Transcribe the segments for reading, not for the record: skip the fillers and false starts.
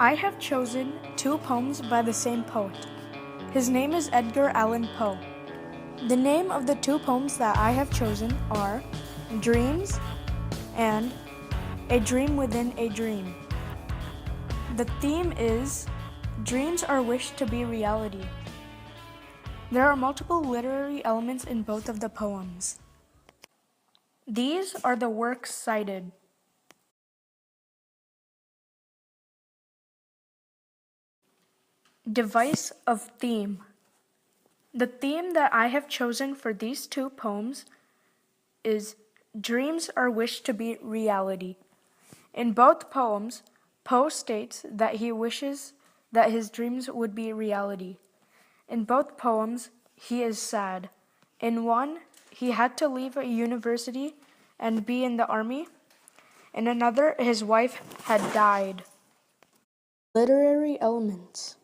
I have chosen two poems by the same poet. His name is Edgar Allan Poe. The name of the two poems that I have chosen are Dreams and A Dream Within a Dream. The theme is dreams are wished to be reality. There are multiple literary elements in both of the poems. These are the works cited. Device of theme. The theme that I have chosen for these two poems is dreams are wished to be reality. In both poems, Poe states that he wishes that his dreams would be reality. In both poems, he is sad. In one, he had to leave a university and be in the army. In another, his wife had died. Literary elements.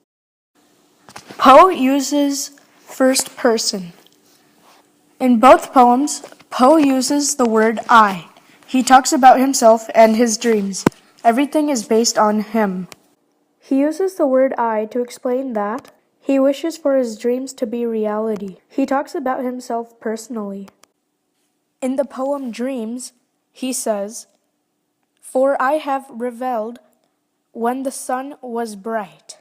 Poe uses first person. In both poems, Poe uses the word I. He talks about himself and his dreams. Everything is based on him. He uses the word I to explain that he wishes for his dreams to be reality. He talks about himself personally. In the poem Dreams, he says, "For I have revelled when the sun was bright."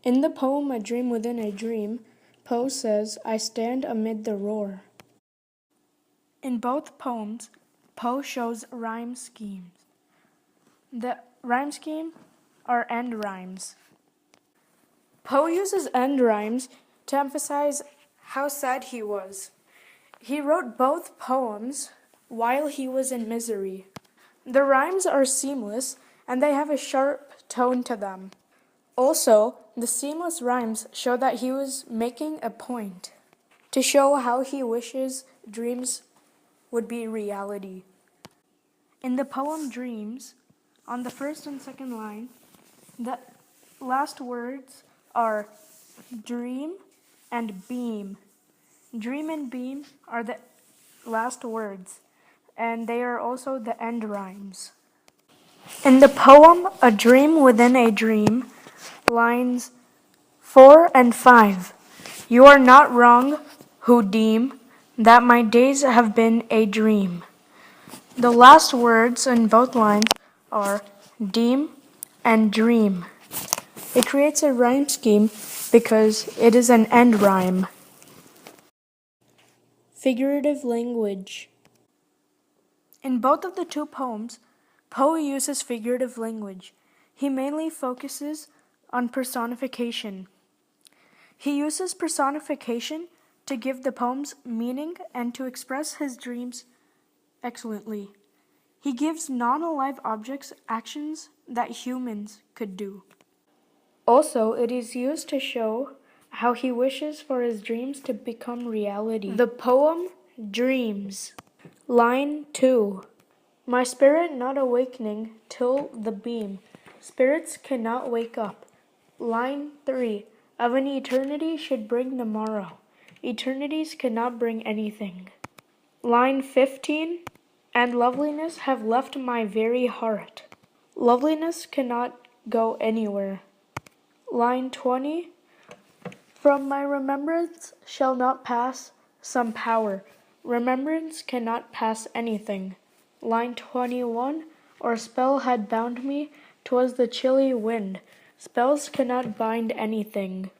In the poem A Dream Within a Dream, Poe says, "I stand amid the roar." In both poems, Poe shows rhyme schemes. The rhyme scheme are end rhymes. Poe uses end rhymes to emphasize how sad he was. He wrote both poems while he was in misery. The rhymes are seamless and they have a sharp tone to them. Also, the seamless rhymes show that he was making a point to show how he wishes dreams would be reality. In the poem Dreams, on the first and second line, the last words are dream and beam. Dream and beam are the last words, and they are also the end rhymes. In the poem A Dream Within a Dream, lines 4 and 5, "You are not wrong who deem that my days have been a dream." The last words in both lines are deem and dream. It creates a rhyme scheme because it is an end rhyme. Figurative language. In both of the two poems, Poe uses figurative language. He mainly focuses on personification. He uses personification to give the poems meaning and to express his dreams excellently. He gives non-alive objects actions that humans could do. Also, it is used to show how he wishes for his dreams to become reality. The poem Dreams. Line 2. "My spirit not awakening till the beam. Spirits cannot wake up." Line 3. "Of an eternity should bring the morrow. Eternities cannot bring anything." Line 15. "And loveliness have left my very heart." Loveliness cannot go anywhere. Line 20. "From my remembrance shall not pass some power. Remembrance cannot pass anything." Line 21. "Or spell had bound me, 'twas the chilly wind. Spells cannot bind anything."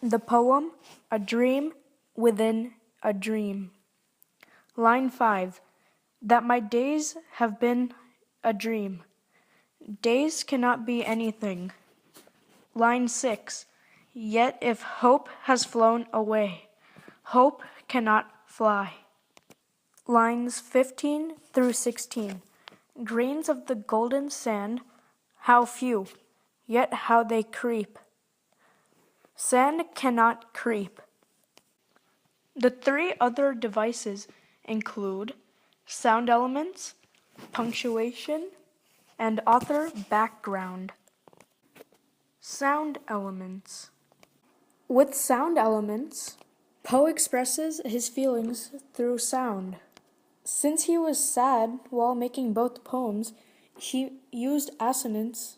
The poem A Dream Within a Dream. Line 5. "That my days have been a dream." Days cannot be anything. Line 6. "Yet if hope has flown away, hope cannot fly." Lines 15 through 16. "Grains of the golden sand, how few, yet how they creep. Sand cannot creep." The three other devices include sound elements, punctuation, and author background. Sound elements. With sound elements, Poe expresses his feelings through sound. Since he was sad while making both poems, he used assonance.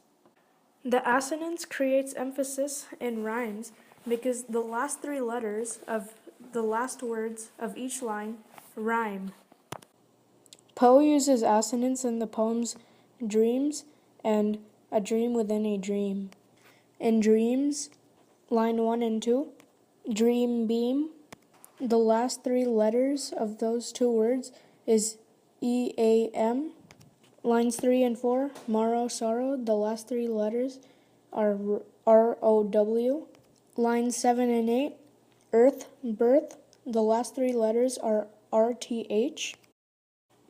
The assonance creates emphasis in rhymes because the last three letters of the last words of each line rhyme. Poe uses assonance in the poems Dreams and A Dream Within a Dream. In Dreams, line 1 and 2, dream beam, the last three letters of those two words is E-A-M. Lines 3 and 4, morrow, sorrow, the last three letters are R-O-W. Lines 7 and 8, earth, birth, the last three letters are R-T-H.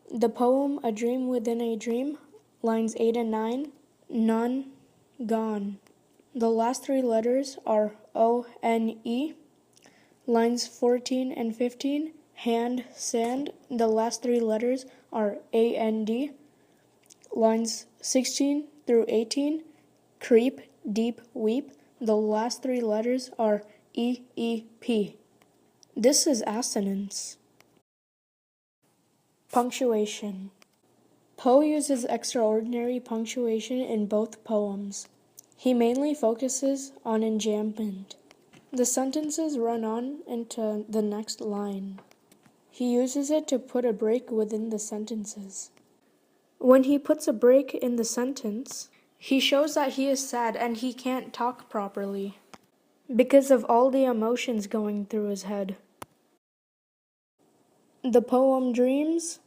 The poem A Dream Within a Dream, lines 8 and 9, none, gone. The last three letters are O-N-E. Lines 14 and 15, hand, sand, the last three letters are A-N-D. Lines 16 through 18, creep, deep, weep, the last three letters are E-E-P. This is assonance. Punctuation. Poe uses extraordinary punctuation in both poems. He mainly focuses on enjambment. The sentences run on into the next line. He uses it to put a break within the sentences. When he puts a break in the sentence, he shows that he is sad and he can't talk properly because of all the emotions going through his head. The poem Dreams,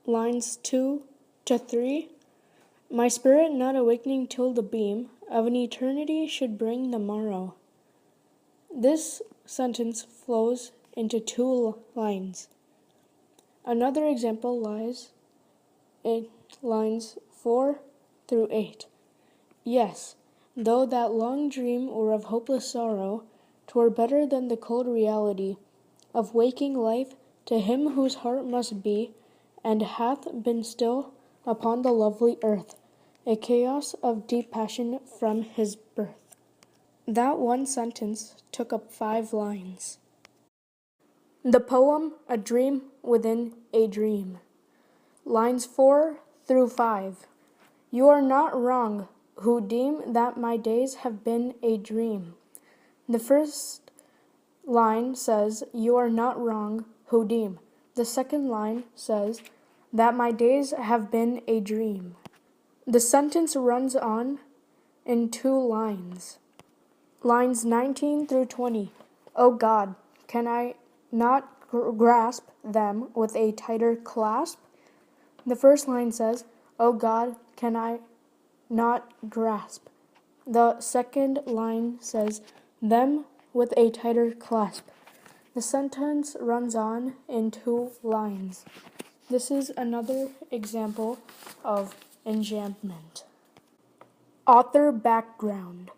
lines 2 to 3, my spirit not awakening till the beam of an eternity should bring the morrow. This sentence flows into two lines. Another example lies in lines 4 through 8. Yes, though that long dream were of hopeless sorrow, 'twere better than the cold reality of waking life to him whose heart must be, and hath been still upon the lovely earth, a chaos of deep passion from his birth. That one sentence took up 5 lines. The poem A Dream Within a Dream, lines 4 through 5. You are not wrong who deem that my days have been a dream. The first line says, you are not wrong who deem. The second line says, that my days have been a dream. The sentence runs on in 2 lines. Lines 19 through 20. Oh God, can I not grasp them with a tighter clasp? The first line says, oh God, can I not grasp. The second line says, them with a tighter clasp. The sentence runs on in 2 lines. This is another example of enjambment. Author background.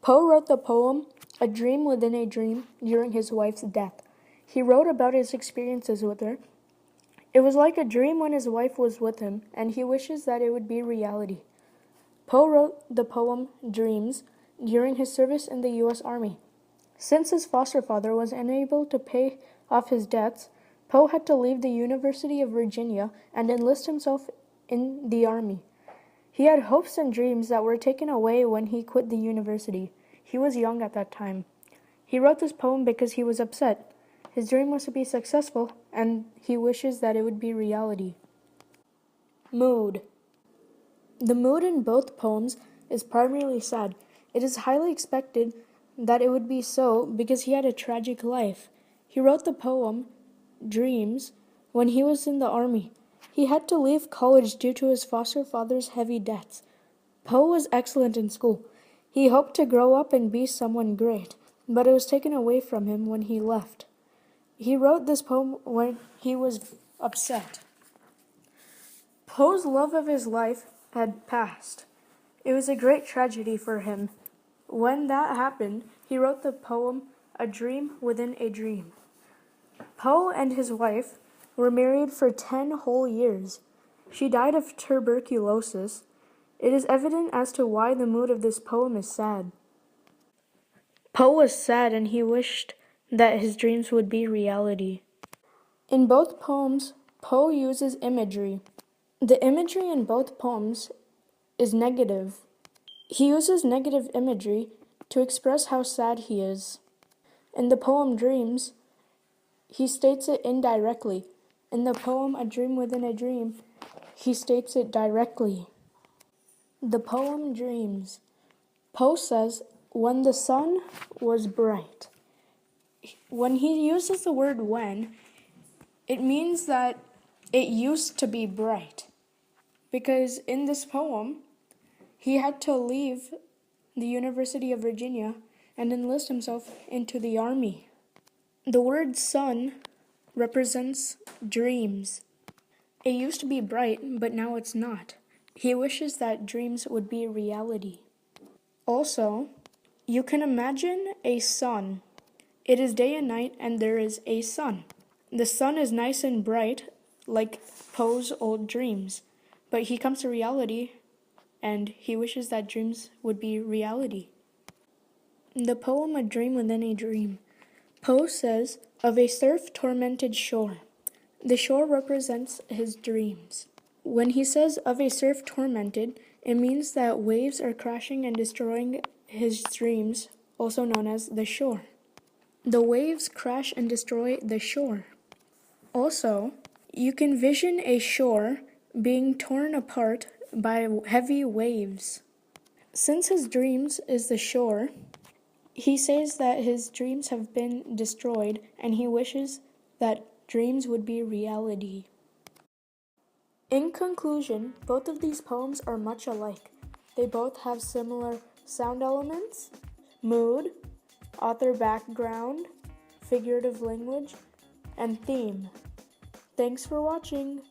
Poe wrote the poem A Dream Within a Dream during his wife's death. He wrote about his experiences with her. It was like a dream when his wife was with him, and he wishes that it would be reality. Poe wrote the poem Dreams during his service in the U.S. Army. Since his foster father was unable to pay off his debts, Poe had to leave the University of Virginia and enlist himself in the Army. He had hopes and dreams that were taken away when he quit the university. He was young at that time. He wrote this poem because he was upset. His dream was to be successful, and he wishes that it would be reality. Mood. The mood in both poems is primarily sad. It is highly expected that it would be so because he had a tragic life. He wrote the poem Dreams when he was in the Army. He had to leave college due to his foster father's heavy debts. Poe was excellent in school. He hoped to grow up and be someone great, but it was taken away from him when he left. He wrote this poem when he was upset. Poe's love of his life had passed. It was a great tragedy for him. When that happened, he wrote the poem A Dream Within a Dream. Poe and his wife were married for 10 whole years. She died of tuberculosis. It is evident as to why the mood of this poem is sad. Poe was sad and he wished that his dreams would be reality. In both poems, Poe uses imagery. The imagery in both poems is negative. He uses negative imagery to express how sad he is. In the poem Dreams, he states it indirectly. In the poem A Dream Within a Dream, he states it directly. The poem Dreams. Poe says, when the sun was bright. When he uses the word when, it means that it used to be bright. Because in this poem, he had to leave the University of Virginia and enlist himself into the army. The word sun represents dreams. It used to be bright, but now it's not. He wishes that dreams would be reality. Also, you can imagine a sun. It is day and night, and there is a sun. The sun is nice and bright, like Poe's old dreams, but he comes to reality, and he wishes that dreams would be reality. The poem A Dream Within a Dream. Poe says, of a surf-tormented shore. The shore represents his dreams. When he says of a surf-tormented, it means that waves are crashing and destroying his dreams, also known as the shore. The waves crash and destroy the shore. Also, you can vision a shore being torn apart by heavy waves. Since his dreams is the shore, he says that his dreams have been destroyed and he wishes that dreams would be reality. In conclusion, both of these poems are much alike. They both have similar sound elements, mood, author background, figurative language, and theme. Thanks for watching.